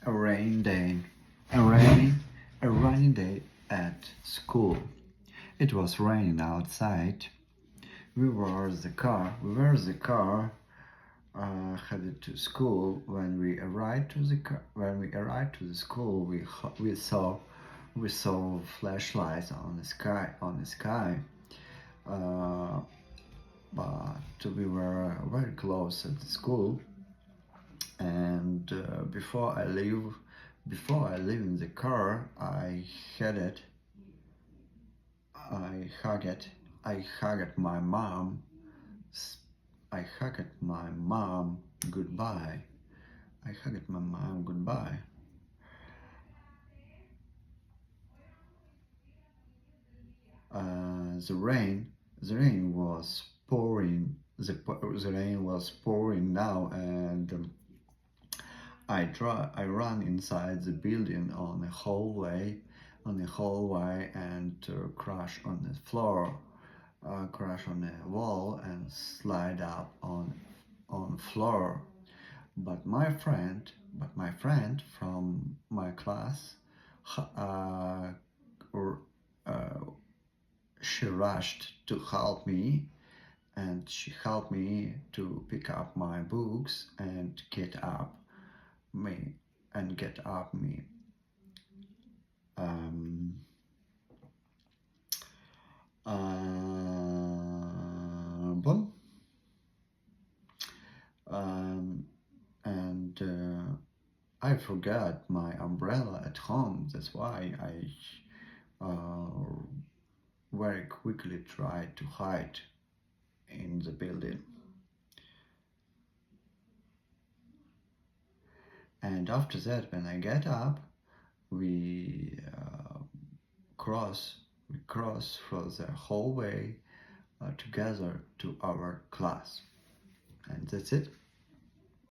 A rainy day, a rainy day at school. It was raining outside. We were the car headed to school. When we arrived to the school, we saw flashlights on the sky. Uh, but we were very close at the school, and before I leave in the car, I hugged I hugged my mom. I hugged my mom goodbye. I hugged my mom goodbye. The rain was pouring. The rain was pouring now, and I ran inside the building on the hallway, and crash on the floor, crash on the wall, and slide up on floor. But my friend from my class, uh, or, uh, she rushed to help me, and she helped me to pick up my books and me get up me. Um, Boom. And I forgot my umbrella at home. That's why I very quickly tried to hide in the building. And after that, when I get up, we cross from the hallway together to our class. And that's it.